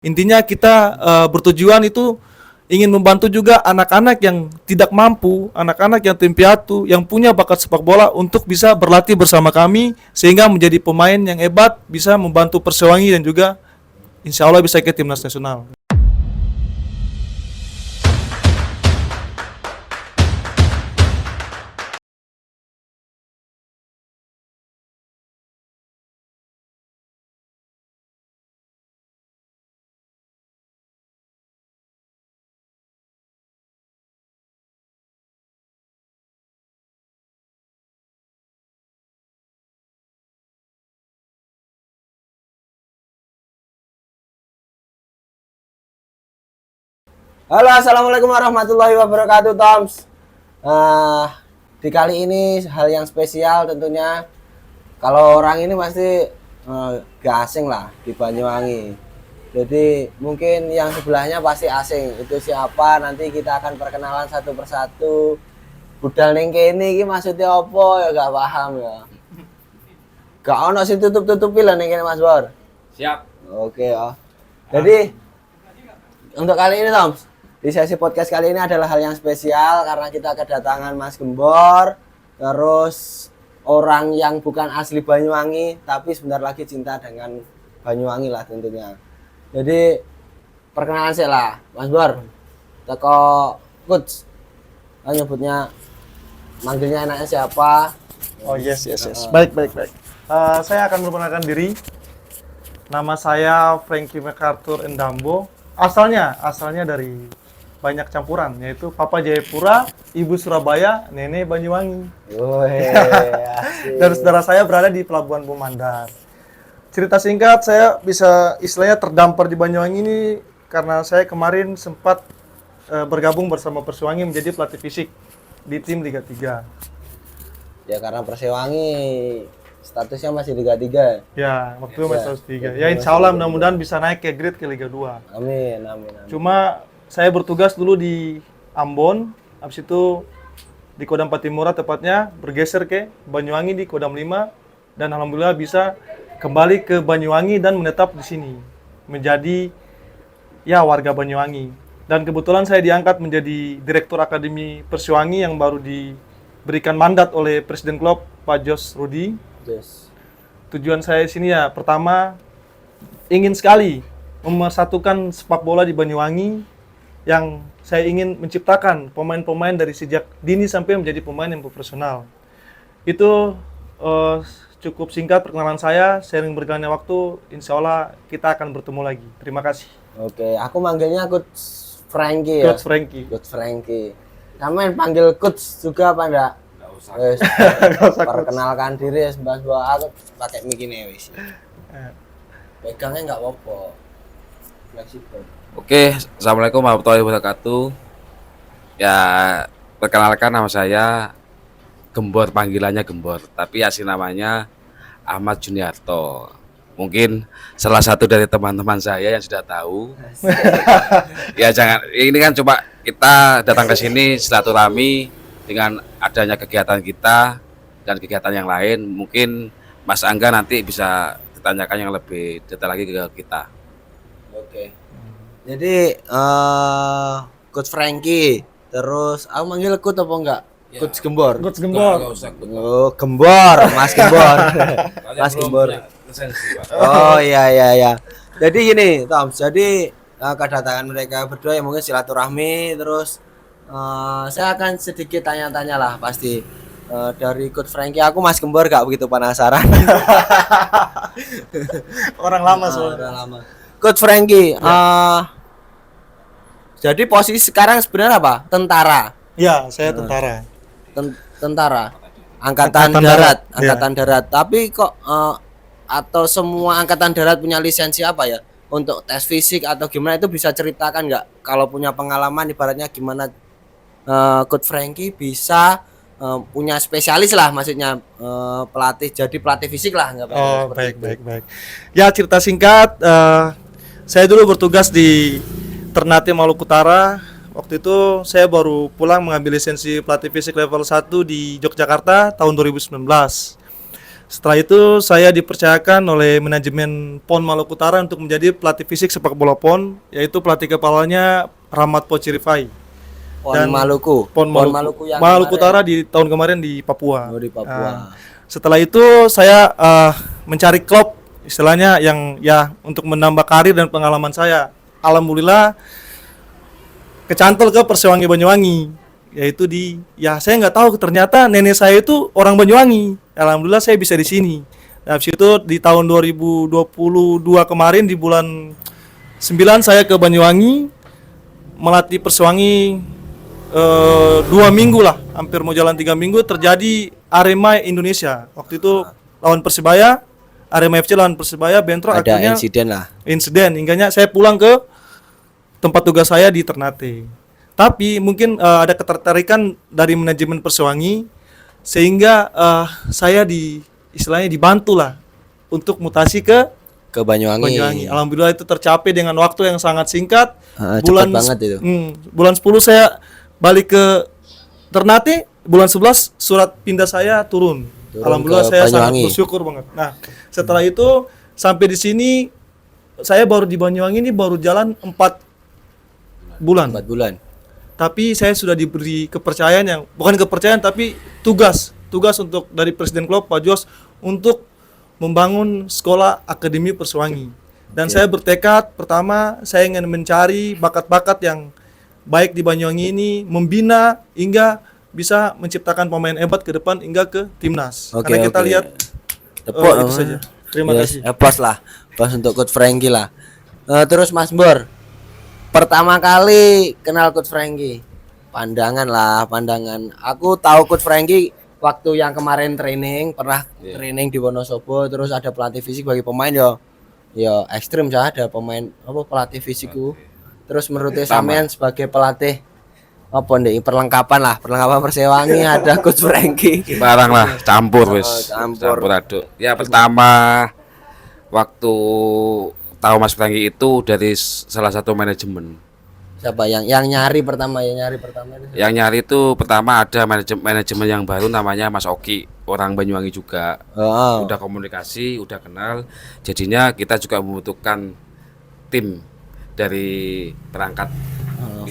Intinya kita bertujuan itu ingin membantu juga anak-anak yang tidak mampu, anak-anak yang tim piatu, yang punya bakat sepak bola untuk bisa berlatih bersama kami sehingga menjadi pemain yang hebat, bisa membantu Persewangi dan juga insya Allah bisa ke timnas nasional. Halo, assalamualaikum warahmatullahi wabarakatuh, Toms. Di kali ini hal yang spesial tentunya. Kalau orang ini pasti gak asing lah di Banyuwangi. Jadi mungkin yang sebelahnya pasti asing. Itu siapa? Nanti kita akan perkenalan satu persatu. Budal ning kene iki maksudnya apa ya gak paham ya. Gak ono sing tutup-tutupi lah ning kene Mas Bor. Siap. Oke ya. Jadi untuk kali ini Toms, di sesi podcast kali ini adalah hal yang spesial karena kita kedatangan Mas Gembor, terus orang yang bukan asli Banyuwangi tapi sebentar lagi cinta dengan Banyuwangi lah tentunya. Jadi perkenalan sih lah, Mas Bor. Teko coach, nyebutnya manggilnya enaknya siapa? Oh yes. Baik. Saya akan memperkenalkan diri. Nama saya Frankie MacArthur Endambo. Asalnya dari banyak campuran, yaitu Papa Jayapura, Ibu Surabaya, Nenek Banyuwangi. Dan saudara saya berada di Pelabuhan Bumandar. Cerita singkat, saya bisa istilahnya terdampar di Banyuwangi ini karena saya kemarin sempat bergabung bersama Persewangi menjadi pelatih fisik di tim Liga 3. Ya karena Persewangi statusnya masih Liga 3. Ya, waktu itu masih status 3. Ya insya Allah mudah-mudahan bisa naik ke grade ke Liga 2. Amin. Cuma saya bertugas dulu di Ambon, habis itu di Kodam Patimura tepatnya, bergeser ke Banyuwangi di Kodam 5, dan alhamdulillah bisa kembali ke Banyuwangi dan menetap di sini menjadi ya warga Banyuwangi. Dan kebetulan saya diangkat menjadi Direktur Akademi Persewangi yang baru diberikan mandat oleh Presiden klub Pak Jos Rudi. Yes. Tujuan saya sini ya pertama ingin sekali mempersatukan sepak bola di Banyuwangi, yang saya ingin menciptakan pemain-pemain dari sejak dini sampai menjadi pemain yang profesional. Itu cukup singkat perkenalan saya. Seiring berjalannya waktu, insya Allah kita akan bertemu lagi. Terima kasih. Oke, aku manggilnya Coach Frankie ya. Coach Frankie. Coach Frankie. Kamu panggil Coach juga apa enggak? Enggak usah. Wes, Nggak usah, Coach. perkenalkan diri Mbak aku pakai mic ini wis. Pegangnya enggak apa-apa. Fleksibel. Oke, assalamualaikum warahmatullahi wabarakatuh. Ya, perkenalkan nama saya Gembor, panggilannya Gembor, tapi asli namanya Ahmad Juniarto. Mungkin salah satu dari teman-teman saya yang sudah tahu. Ya jangan, ini kan coba kita datang ke sini silaturahmi dengan adanya kegiatan kita dan kegiatan yang lain. Mungkin Mas Angga nanti bisa ditanyakan yang lebih detail lagi ke kita. Oke. Jadi Coach Frankie, terus aku manggil Coach apa enggak? Ya. Coach Gembor. Coach Gembor. Nggak usah. Oh, Gembor, Mas Gembor. Mas Gembor. Oh iya. Jadi gini, Tom. Jadi kedatangan mereka berdua yang mungkin silaturahmi, terus saya akan sedikit tanya-tanya lah pasti. Dari Coach Frankie, aku Mas Gembor gak begitu penasaran. Orang lama soalnya. Udah lama. Coach Frankie, jadi posisi sekarang sebenarnya apa? Tentara. Ya, saya tentara. Tentara. Angkatan Angkatan darat. darat. Angkatan darat. Tapi kok atau semua angkatan darat punya lisensi apa ya? Untuk tes fisik atau gimana itu bisa ceritakan nggak? Kalau punya pengalaman ibaratnya gimana Coach Frankie bisa punya spesialis lah, maksudnya jadi pelatih fisik lah nggak? Oh baik. Ya cerita singkat, saya dulu bertugas di Ternate Maluku Utara. Waktu itu saya baru pulang mengambil lisensi pelatih fisik level 1 di Yogyakarta tahun 2019. Setelah itu saya dipercayakan oleh manajemen PON Maluku Utara untuk menjadi pelatih fisik sepak bola PON, yaitu pelatih kepalanya Rahmat Pocirifai. Pon Dan Maluku. PON Pon Maluku, Maluku yang Maluku kemarin. Utara di tahun kemarin di Papua. Oh, di Papua. Nah, setelah itu saya mencari klub istilahnya yang ya untuk menambah karir dan pengalaman saya. Alhamdulillah kecantol ke Persewangi Banyuwangi, yaitu ya saya nggak tahu ternyata nenek saya itu orang Banyuwangi. Alhamdulillah saya bisa di sini. Nah, habis itu di tahun 2022 kemarin di bulan 9 saya ke Banyuwangi melatih Persewangi 2 minggu lah, hampir mau jalan 3 minggu. Terjadi Arema Indonesia waktu itu lawan Persibaya, Arema FC lawan Persibaya bentrok, Ada akhirnya insiden lah. hingganya saya pulang ke tempat tugas saya di Ternate. Tapi mungkin ada ketertarikan dari manajemen Persewangi sehingga saya istilahnya dibantu lah untuk mutasi ke Ke Banyuwangi. Alhamdulillah itu tercapai dengan waktu yang sangat singkat. Cepat banget itu. Bulan 10 saya balik ke Ternate, bulan 11 surat pindah saya turun. Alhamdulillah ke saya sangat Banyuwangi. bersyukur banget. Nah, setelah itu sampai di sini saya baru di Banyuwangi ini baru jalan 4 bulan. 4 bulan. Tapi saya sudah diberi kepercayaan yang bukan kepercayaan tapi tugas untuk dari Presiden klub Pak Jos untuk membangun sekolah akademi Persewangi. Dan saya bertekad pertama saya ingin mencari bakat-bakat yang baik di Banyuwangi ini, membina hingga bisa menciptakan pemain hebat ke depan hingga ke timnas. Oke, Karena kita oke. lihat Tepuk itu saja. Terima kasih. Pas lah. Pas untuk Coach Frankie lah. Terus Mas Bor, pertama kali kenal Coach Frankie, pandangan. Aku tahu Coach Frankie waktu yang kemarin training, pernah training di Wonosobo, terus ada pelatih fisik bagi pemain ya ekstrim ya, ada pemain pelatih fisikku. Terus menurut sampean sebagai pelatih perlengkapan Persewangi ada Coach Frankie. Barang lah, campur wis. campur. Aduk. Ya pertama waktu tahu Mas Franky itu dari salah satu manajemen. Siapa yang nyari pertama itu? Yang nyari itu pertama ada manajemen yang baru namanya Mas Oki, orang Banyuwangi juga. Oh. Udah komunikasi, udah kenal. Jadinya kita juga membutuhkan tim dari perangkat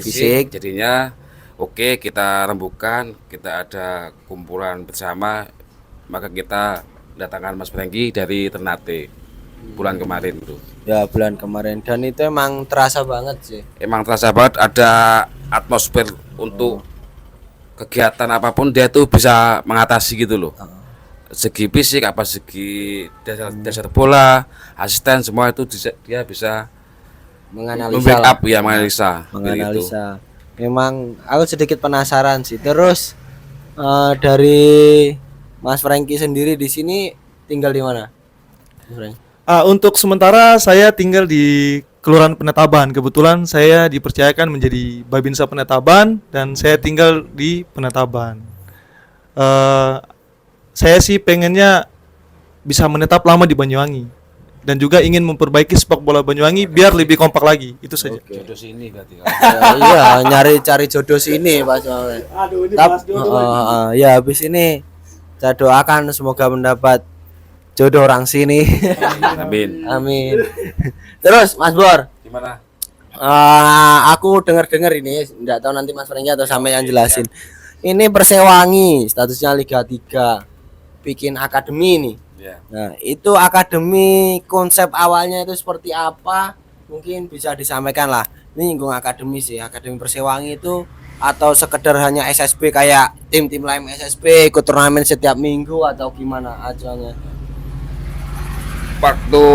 fisik. Jadinya oke, kita rembukan, kita ada kumpulan bersama, maka kita datangkan Mas Franky dari Ternate bulan kemarin tuh. Ya bulan kemarin, dan itu emang terasa banget sih. Emang terasa banget ada atmosfer untuk kegiatan apapun dia tuh bisa mengatasi gitu loh. Segi fisik apa segi dasar bola, asisten semua itu dia bisa Menganalisa. menganalisa. Memang aku sedikit penasaran sih. Terus dari Mas Franky sendiri di sini tinggal di mana? Mas Franky? Untuk sementara saya tinggal di Kelurahan Penetaban. Kebetulan saya dipercayakan menjadi Babinsa Penetaban dan saya tinggal di Penetaban. Saya sih pengennya bisa menetap lama di Banyuwangi dan juga ingin memperbaiki sepak bola Banyuwangi biar lebih kompak lagi. Itu saja. Jodoh sini berarti. Iya, cari jodoh sini Pak. Aduh, ini Ya habis ini saya doakan semoga mendapat jodoh orang sini. Amin. Amin. Terus Mas Bor, Gimana? aku dengar ini, enggak tahu nanti Mas Franky atau sama yang jelasin. Ini Persewangi, statusnya Liga 3. Bikin akademi nih. Ya. Nah, itu akademi konsep awalnya itu seperti apa? Mungkin bisa disampaikan lah. Ini nyinggung akademi sih, akademi Persewangi itu atau sekedar hanya SSB kayak tim-tim lain SSB ikut turnamen setiap minggu atau gimana acaranya? Waktu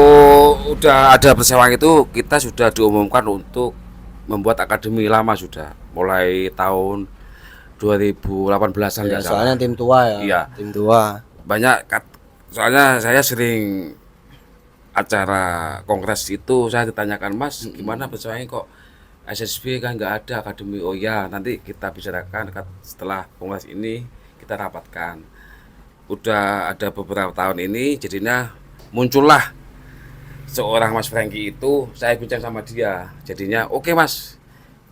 udah ada Persewangi itu kita sudah diumumkan untuk membuat akademi lama sudah mulai tahun 2018-an Ya, nggak soalnya salah. tim tua ya. Iya. Tim tua. Soalnya saya sering acara kongres itu saya ditanyakan, Mas gimana Persewangi kok SSB kan nggak ada akademi. Oh ya, nanti kita bicarakan setelah kongres ini kita rapatkan. Udah ada beberapa tahun ini jadinya muncullah seorang Mas Franky itu. Saya bincang sama dia, jadinya oke Mas,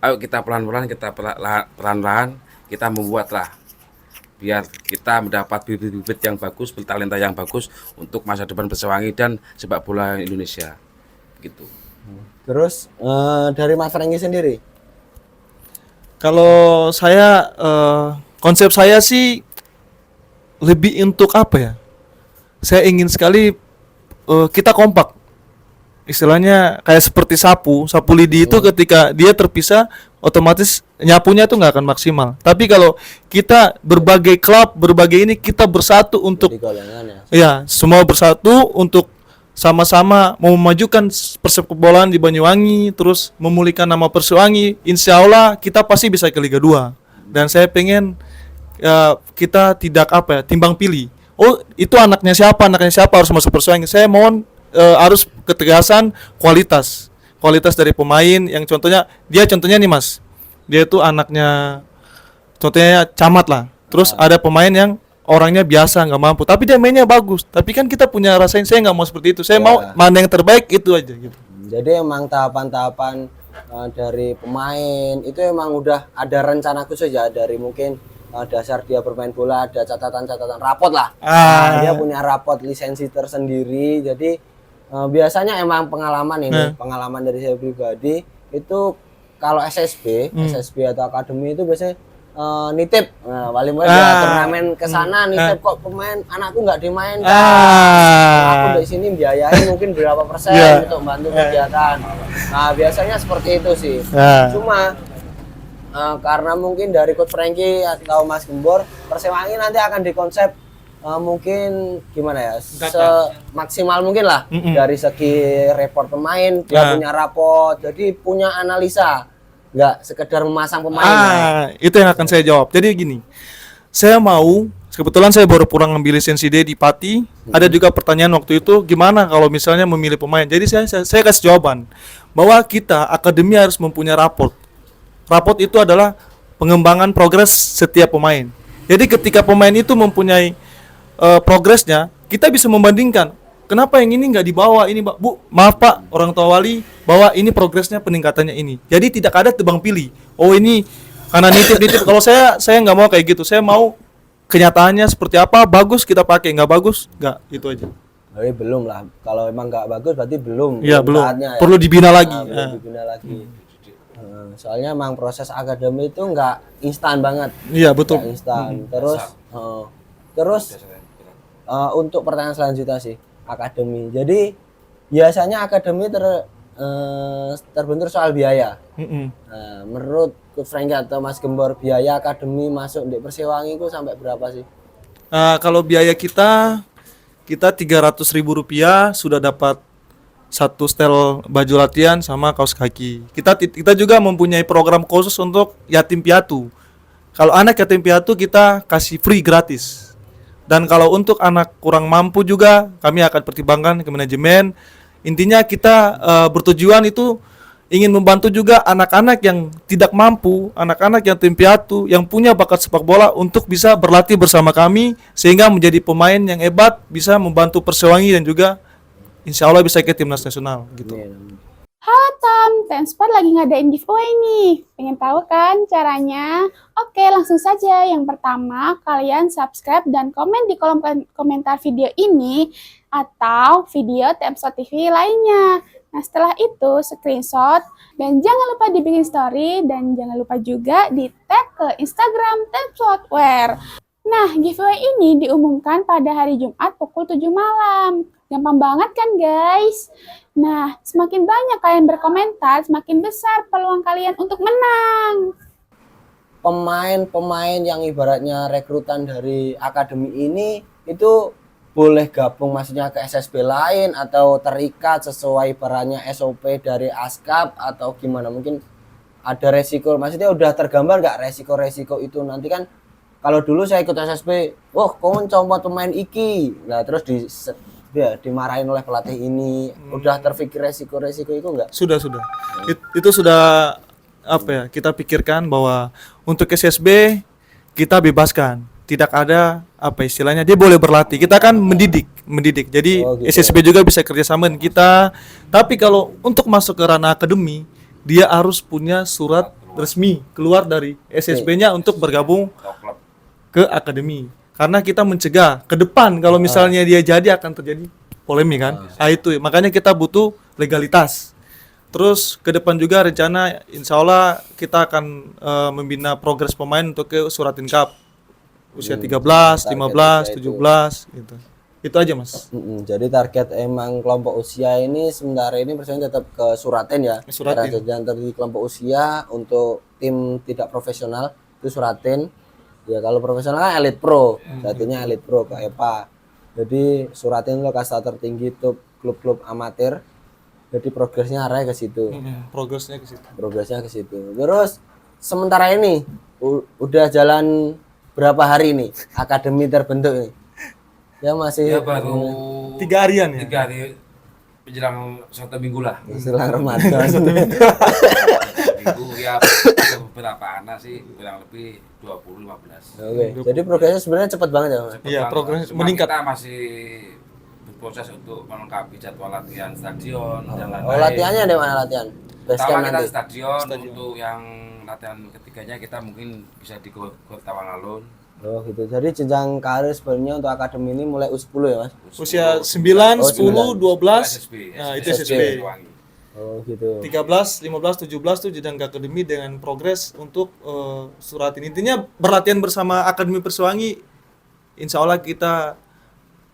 ayo kita pelan-pelan kita membuatlah biar kita mendapat bibit-bibit yang bagus, bertalenta yang bagus untuk masa depan Persewangi dan sepak bola Indonesia gitu. Terus dari Mas Franky sendiri? Kalau saya konsep saya sih lebih untuk apa ya? Saya ingin sekali kita kompak. Istilahnya kayak seperti sapu lidi itu ketika dia terpisah otomatis nyapunya tuh nggak akan maksimal. Tapi kalau kita berbagai klub, berbagai ini kita bersatu untuk Di golongan ya. ya semua bersatu untuk sama-sama mau memajukan persepak bolaan di Banyuwangi, terus memulihkan nama Persewangi. Insya Allah kita pasti bisa ke Liga 2. Dan saya pengen kita tidak apa ya, timbang pilih. Oh, itu anaknya siapa harus masuk Persewangi. Saya mohon harus ketegasan kualitas dari pemain yang contohnya nih Mas, dia itu anaknya contohnya camat lah, terus ada pemain yang orangnya biasa nggak mampu tapi dia mainnya bagus, tapi kan kita punya rasain. Saya nggak mau seperti itu, saya mau mana yang terbaik itu aja gitu. Jadi emang tahapan-tahapan dari pemain itu emang udah ada rencana khusus ya, dari mungkin dasar dia bermain bola ada catatan-catatan rapot lah. Dia punya rapot lisensi tersendiri. Jadi biasanya emang pengalaman ini, pengalaman dari saya pribadi itu kalau SSB atau akademi itu biasanya nitip, paling ya turnamen ke sana nitip kok pemain anakku nggak dimainkan. Aku di sini biayain mungkin berapa persen untuk bantu kegiatan. Nah biasanya seperti itu sih. Cuma karena mungkin dari Coach Franky atau Mas Gembor, Persewangi nanti akan dikonsep mungkin gimana ya, semaksimal mungkin lah dari segi report pemain, dia punya rapot, jadi punya analisa, nggak sekedar memasang pemain. Itu yang akan saya jawab. Jadi gini, saya mau, kebetulan saya baru pulang ngambil lisensi D di Pati, ada juga pertanyaan waktu itu, gimana kalau misalnya memilih pemain. Jadi saya kasih jawaban, bahwa kita akademi harus mempunyai raport. Raport itu adalah pengembangan progres setiap pemain. Jadi ketika pemain itu mempunyai progresnya, kita bisa membandingkan kenapa yang ini nggak dibawa ini, Bu, maaf Pak, orang tua wali, bahwa ini progresnya peningkatannya ini. Jadi tidak ada tebang pilih. Oh ini karena nitip. Kalau saya nggak mau kayak gitu. Saya mau kenyataannya seperti apa, bagus kita pakai, nggak bagus nggak, itu aja. Tapi belum lah. Kalau emang nggak bagus berarti belum. Iya belum. Saatnya, perlu dibina lagi. Perlu dibina lagi. Soalnya emang proses akademi itu nggak instan banget. Iya betul. Nggak instan. Terus untuk pertanyaan selanjutnya sih, akademi. Jadi biasanya akademi terbentur soal biaya. Nah, menurut Coach Franky atau Mas Gembor, biaya akademi masuk di Persewangi itu sampai berapa sih? Kalau biaya kita 300.000 rupiah sudah dapat satu setel baju latihan sama kaos kaki. Kita juga mempunyai program khusus untuk yatim piatu. Kalau anak yatim piatu kita kasih free gratis. Dan kalau untuk anak kurang mampu juga kami akan pertimbangkan ke manajemen. Intinya kita bertujuan itu ingin membantu juga anak-anak yang tidak mampu, anak-anak yang yatim piatu, yang punya bakat sepak bola untuk bisa berlatih bersama kami sehingga menjadi pemain yang hebat, bisa membantu Persewangi dan juga insya Allah bisa ke timnas nasional gitu. Halo Tom, Tensport lagi ngadain giveaway nih. Pengen tahu kan caranya? Oke, langsung saja. Yang pertama, kalian subscribe dan komen di kolom komentar video ini atau video Tensport TV lainnya. Nah, setelah itu screenshot dan jangan lupa dibikin story dan jangan lupa juga di tag ke Instagram Tensportwear. Nah, giveaway ini diumumkan pada hari Jumat pukul 7 malam. Gampang banget kan guys? Nah, semakin banyak kalian berkomentar, semakin besar peluang kalian untuk menang. Pemain-pemain yang ibaratnya rekrutan dari akademi ini itu boleh gabung maksudnya ke SSB lain atau terikat sesuai ibaratnya SOP dari ASKAP atau gimana? Mungkin ada resiko, maksudnya udah tergambar nggak resiko-resiko itu nanti kan? Kalau dulu saya ikut SSB, wah kamu coba pemain iki, nah terus dimarahin oleh pelatih ini, udah terpikir resiko-resiko itu enggak? Sudah. Itu sudah apa ya? Kita pikirkan bahwa untuk SSB kita bebaskan, tidak ada apa istilahnya, dia boleh berlatih. Kita kan mendidik. Jadi gitu. SSB juga bisa kerjasama dengan kita. Tapi kalau untuk masuk ke ranah akademi, dia harus punya surat resmi keluar dari SSB-nya untuk bergabung ke akademi. Karena kita mencegah ke depan kalau misalnya dia jadi akan terjadi polemik kan. Itu makanya kita butuh legalitas. Terus ke depan juga rencana insya Allah kita akan membina progres pemain untuk ke Suratin Cup usia 13, 15, 17 gitu. Itu aja Mas. Jadi target emang kelompok usia ini sementara ini persaingan tetap ke Suratin ya. Suratin. Dan dari kelompok usia untuk tim tidak profesional itu Suratin. Ya kalau profesional kan Elite Pro, jatuhnya Elite Pro ke EPA. Jadi Suratin itu kasta tertinggi untuk klub-klub amatir. Jadi progresnya arahnya ke situ. Progresnya ke situ. Progresnya ke situ. Terus sementara ini udah jalan berapa hari nih akademi terbentuk ini? Ya masih Ya baru 3 harian ya. 3 hari menjelang 1 minggu lah. setelah Ramadan. Minggu ya ada beberapa anak sih kurang lebih 20-15. Oke. Jadi progresnya sebenarnya cepat banget ya, Mas. Iya, progres Cuma meningkat. Kita masih berproses untuk melengkapi jadwal latihan stadion dan lain-lain. Oh, latihannya di mana latihan? Base Pertama camp kita nanti. stadion, untuk yang latihan ketiganya kita mungkin bisa di Gor Tawangalun. Oh gitu. Jadi jenjang karir sebenarnya untuk akademi ini mulai U10 ya, Mas? Usia 9, 10, 12. SSB. Nah, itu SSB. Oh gitu. 13, 15, 17 tuh jenjang ke akademi dengan progres untuk Suratin. Intinya berlatihan bersama Akademi Persiwangi. Insya Allah kita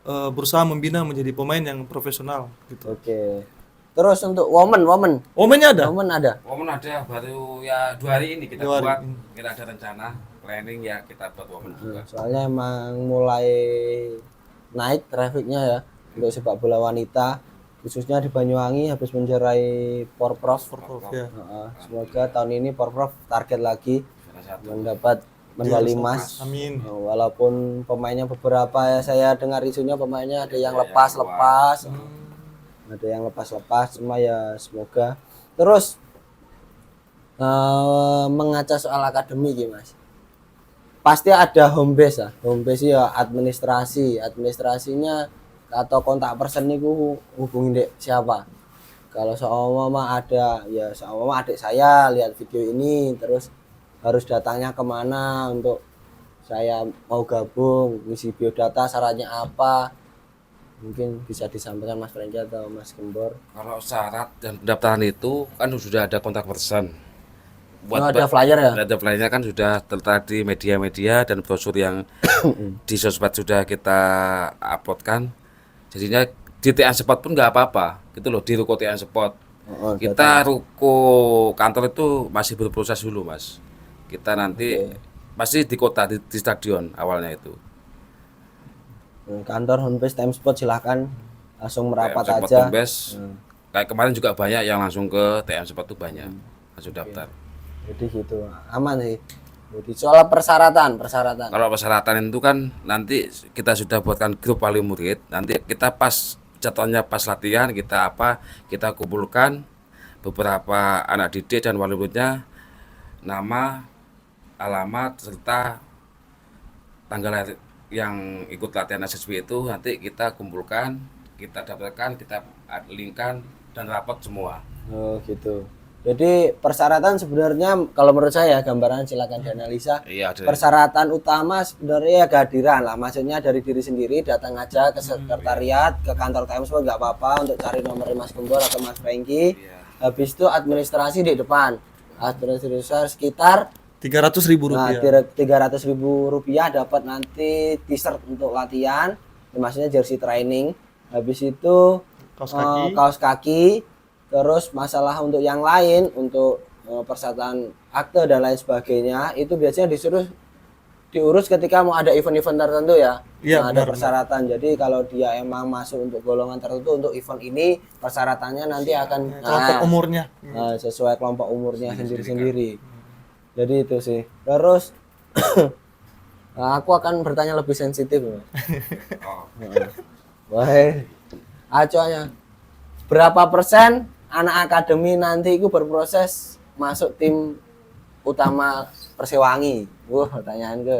berusaha membina menjadi pemain yang profesional gitu. Oke. Terus untuk woman. Omennya ada? Woman ada. Women ada baru ya 2 hari ini kita 2 hari. buat. Kita ada rencana planning ya kita buat women juga. Soalnya emang mulai naik trafficnya ya untuk sepak bola wanita khususnya di Banyuwangi habis menjerai Porprov. Ya. Semoga tahun ini Porprov target lagi Salah satu. mendapat medali emas. Amin. Walaupun pemainnya beberapa ya saya dengar isunya pemainnya ada yang lepas, ada yang lepas, cuma ya semoga. Terus mengaca soal akademi gitu Mas. Pasti ada home base ya. Home base ya administrasinya atau kontak person niku hubungin dek siapa. Kalau seumpama ada ya seumpama adik saya lihat video ini terus harus datangnya kemana untuk saya mau gabung, ngisi biodata syaratnya apa, mungkin bisa disampaikan Mas Franky atau Mas Gembor. Kalau syarat dan pendaftaran itu kan sudah ada kontak person. Ada flyer ya? Ada flyernya kan sudah tertera di media-media dan brosur yang di sosmed sudah kita uploadkan. Jadinya di TA Spot pun nggak apa-apa, gitu loh, di ruko TA Spot. Kita ruko kantor itu masih berproses dulu Mas. Kita nanti pasti di kota di stadion awalnya itu. Kantor homebase time spot silahkan langsung merapat TM Spot aja. Homebase. Kayak kemarin juga banyak yang langsung ke TM Spot tuh banyak langsung daftar. Jadi gitu aman sih. Jadi soal persyaratan. Kalau persyaratan itu kan nanti kita sudah buatkan grup wali murid. Nanti kita pas jadwalnya pas latihan kita kumpulkan beberapa anak didik dan wali muridnya, nama, alamat serta tanggal lahir yang ikut latihan SSB itu nanti kita kumpulkan, kita daftarkan, kita linkkan dan rapot semua. Oh gitu. Jadi persyaratan sebenarnya kalau menurut saya gambaran silakan dianalisa. Iya, ada. Persyaratan utama sebenarnya ya kehadiran lah. Maksudnya dari diri sendiri datang aja ke sekretariat, ke kantor TM Sport nggak apa-apa untuk cari nomor Mas Gembor atau Mas Franky. Iya. Habis itu administrasi di depan. Administrasi sekitar 300.000 rupiah. 300.000 rupiah dapat nanti t-shirt untuk latihan, ya, maksudnya jersey training. Habis itu kaos kaki. Terus masalah untuk yang lain, untuk persyaratan akte dan lain sebagainya, itu biasanya disuruh diurus ketika mau ada event-event tertentu ya. Iya, Ada persyaratan. Jadi kalau dia emang masuk untuk golongan tertentu untuk event ini, persyaratannya nanti akan Kelompok umurnya. sesuai kelompok umurnya sendiri-sendiri. Jadi itu sih. Terus aku akan bertanya lebih sensitif. Oh, Wah, acuannya berapa persen anak akademi nanti itu berproses masuk tim utama Persiwangi? Pertanyaan ke.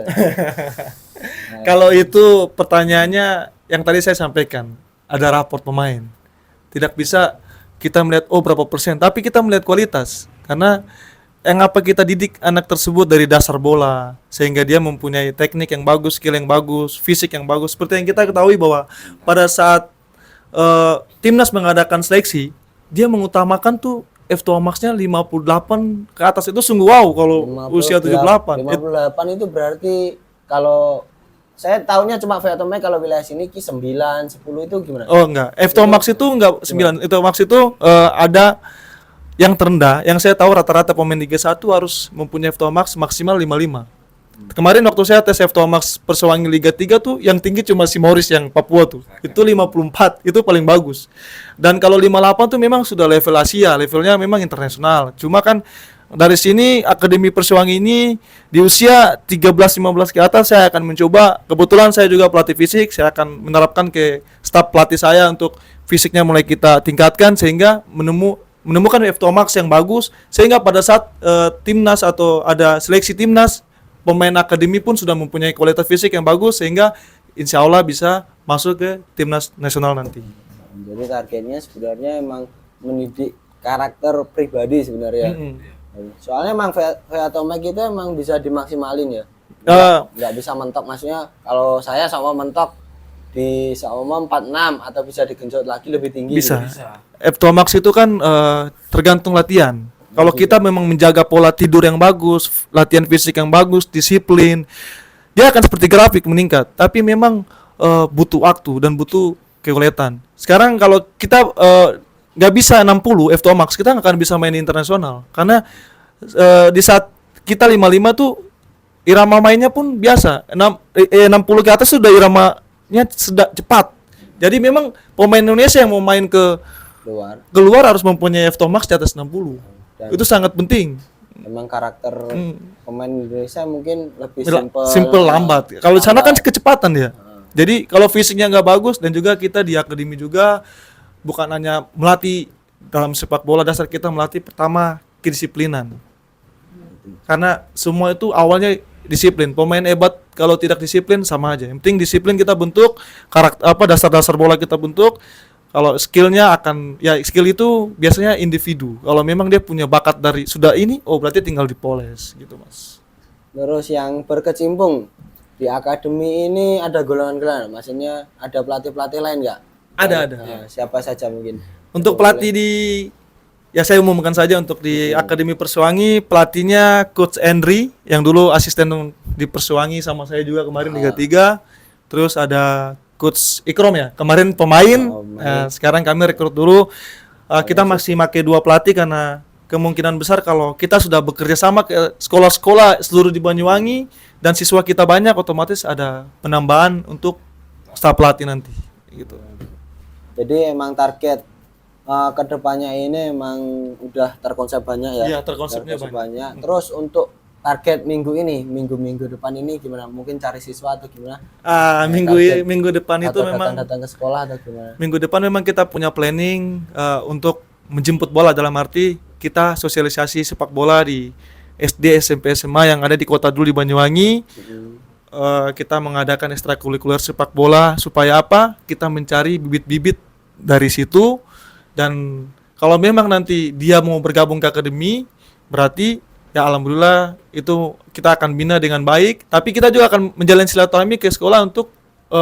Kalau itu pertanyaannya yang tadi saya sampaikan, ada raport pemain. Tidak bisa kita melihat berapa persen, tapi kita melihat kualitas. Karena yang apa kita didik anak tersebut dari dasar bola sehingga dia mempunyai teknik yang bagus, skill yang bagus, fisik yang bagus. Seperti yang kita ketahui bahwa pada saat timnas mengadakan seleksi, dia mengutamakan tuh F2 Max-nya 58 ke atas. Itu sungguh wow kalau usia 78. 58 itu berarti kalau saya tahunya cuma Fiat Max, kalau wilayah sini Ki 9, 10 itu gimana? Oh enggak, F2 Max itu enggak 9. F2 Max itu ada yang terendah, yang saya tahu rata-rata pemain Liga 1 harus mempunyai F2 Max maksimal 55. Kemarin waktu saya tes F2 Max Persewangi Liga 3 tuh yang tinggi cuma si Morris yang Papua tuh. Itu 54, itu paling bagus. Dan kalau 58 tuh memang sudah level Asia, levelnya memang internasional. Cuma kan dari sini Akademi Persewangi ini di usia 13-15 ke atas saya akan mencoba. Kebetulan saya juga pelatih fisik, saya akan menerapkan ke staf pelatih saya untuk fisiknya mulai kita tingkatkan sehingga menemukan F2 Max yang bagus sehingga pada saat timnas atau ada seleksi timnas, pemain akademi pun sudah mempunyai kualitas fisik yang bagus sehingga insya Allah bisa masuk ke timnas nasional nanti. Jadi targetnya sebenarnya emang mendidik karakter pribadi sebenarnya. Soalnya emang Fiat Max itu emang bisa dimaksimalin ya. Nggak bisa mentok, maksudnya kalau saya sama mentok di sama 46 atau bisa digenjot lagi lebih tinggi. Bisa. F2 Max itu kan tergantung latihan. Kalau kita memang menjaga pola tidur yang bagus, latihan fisik yang bagus, disiplin, dia akan seperti grafik meningkat. Tapi memang butuh waktu dan butuh kekuatan. Sekarang kalau kita nggak bisa 60 F2 Max, kita nggak akan bisa main di internasional. Karena di saat kita 55 tuh irama mainnya pun biasa. 60 ke atas sudah iramanya sedang cepat. Jadi memang pemain Indonesia yang mau main ke keluar harus mempunyai F2 Max di atas 60. Dan itu sangat penting. Memang karakter pemain Indonesia mungkin lebih simple lambat. Kalau di sana kan kecepatan dia. Jadi kalau fisiknya nggak bagus dan juga kita di akademi juga bukan hanya melatih dalam sepak bola dasar, kita melatih pertama kedisiplinan. Karena semua itu awalnya disiplin. Pemain hebat kalau tidak disiplin sama aja. Yang penting disiplin kita bentuk, karakter dasar-dasar bola kita bentuk. Kalau skillnya akan, ya skill itu biasanya individu. Kalau memang dia punya bakat dari sudah ini, oh berarti tinggal dipoles gitu mas. Terus yang berkecimpung di akademi ini ada golongan-golongan, maksudnya ada pelatih-pelatih lain nggak? Ada. Nah, siapa saja mungkin? Untuk pelatih di, ya saya umumkan saja untuk di Akademi Persewangi, pelatihnya Coach Henry yang dulu asisten di Persewangi sama saya juga kemarin Liga 3. Terus ada Coach Ikrom ya, kemarin pemain. Sekarang kami rekrut dulu. Kita masih pakai 2 pelatih karena kemungkinan besar kalau kita sudah bekerja sama ke sekolah-sekolah seluruh di Banyuwangi dan siswa kita banyak, otomatis ada penambahan untuk staf pelatih nanti gitu. Jadi emang target kedepannya ini emang udah terkonsep banyak ya? Iya, terkonsepnya banyak. Terus untuk target minggu ini, minggu depan ini gimana? Mungkin cari siswa atau gimana? Minggu depan itu memang datang ke sekolah atau gimana? Minggu depan memang kita punya planning untuk menjemput bola, dalam arti kita sosialisasi sepak bola di SD, SMP, SMA yang ada di kota dulu di Banyuwangi. Kita mengadakan ekstrakurikuler sepak bola supaya apa? Kita mencari bibit-bibit dari situ, dan kalau memang nanti dia mau bergabung ke akademi, berarti ya alhamdulillah itu kita akan bina dengan baik. Tapi kita juga akan menjalin silaturahmi ke sekolah untuk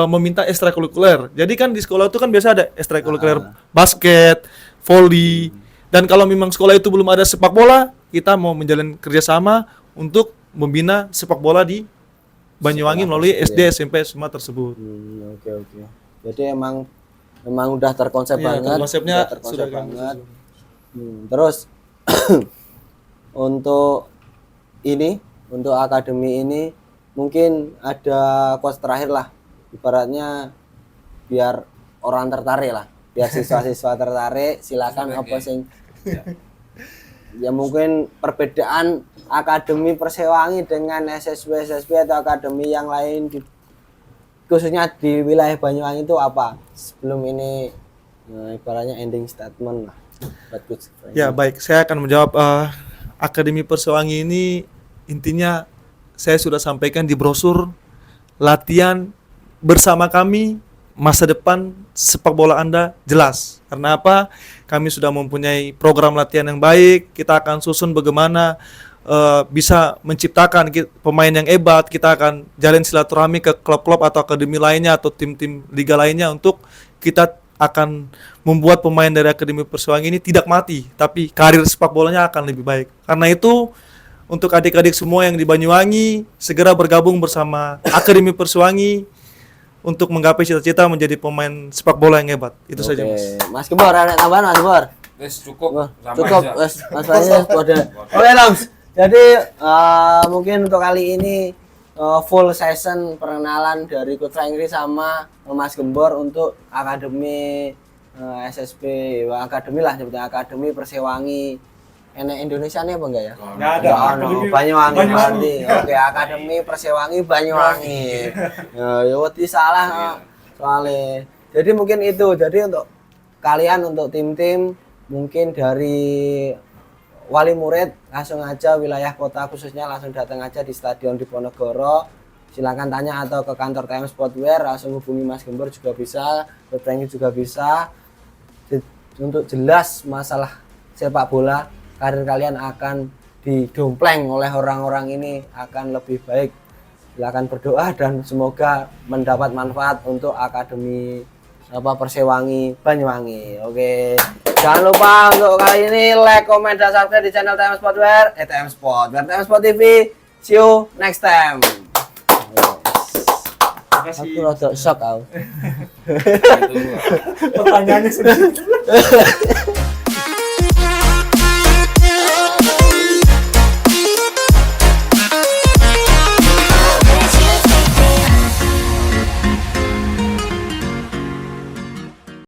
meminta ekstrakurikuler. Jadi kan di sekolah itu kan biasa ada ekstrakurikuler basket, volley. Dan kalau memang sekolah itu belum ada sepak bola, kita mau menjalin kerjasama untuk membina sepak bola di Banyuwangi melalui SD, SMP, SMA tersebut. Oke. Jadi emang udah terkonsep banget. Konsepnya sudah banget. Terus untuk akademi ini mungkin ada quotes terakhir lah, ibaratnya biar orang tertarik lah, biar siswa-siswa tertarik. Silakan apa sih ya mungkin perbedaan akademi Persewangi dengan SSB atau akademi yang lain khususnya di wilayah Banyuwangi itu apa? Sebelum ini ibaratnya ending statement lah. Ya baik, saya akan menjawab. Akademi Persewangi ini intinya saya sudah sampaikan di brosur, latihan bersama kami masa depan sepak bola Anda jelas. Karena apa? Kami sudah mempunyai program latihan yang baik. Kita akan susun bagaimana bisa menciptakan pemain yang hebat. Kita akan jalin silaturahmi ke klub-klub atau akademi lainnya atau tim-tim liga lainnya untuk kita akan membuat pemain dari Akademi Persiwangi ini tidak mati, tapi karir sepak bolanya akan lebih baik. Karena itu, untuk adik-adik semua yang di Banyuwangi, segera bergabung bersama Akademi Persiwangi untuk menggapai cita-cita menjadi pemain sepak bola yang hebat. Itu saja, Mas. Mas Gembor, ada tambahan Mas Gembor? Wes cukup. Cukup, Mas Fahri sudah. Oke, Toms. Jadi mungkin untuk kali ini full session perkenalan dari Coach Fengri sama Mas Gembor untuk Akademi SSB, Akademi lah sebetulnya Akademi Persewangi. Enak Indonesia nih apa enggak ya? Nggak ada. Banyuwangi nanti. Oke, Akademi Persewangi Banyuwangi. Ya wedi salah soalnya. Jadi mungkin itu. Jadi untuk kalian untuk tim-tim mungkin dari wali murid langsung aja wilayah kota khususnya langsung datang aja di Stadion Diponegoro. Silakan tanya atau ke kantor TM Sportwear, langsung hubungi Mas Gembor juga bisa, Coach Fengri juga bisa. Untuk jelas masalah sepak bola, karir kalian akan didompleng oleh orang-orang ini akan lebih baik. Silakan berdoa dan semoga mendapat manfaat untuk Akademi Persewangi Banyuwangi. Oke. Jangan lupa untuk kali ini like, comment, dan subscribe di channel TM Sportwear, TM Sport TV. See you next time. Aku rada shock aku. Pertanyaannya sedikit.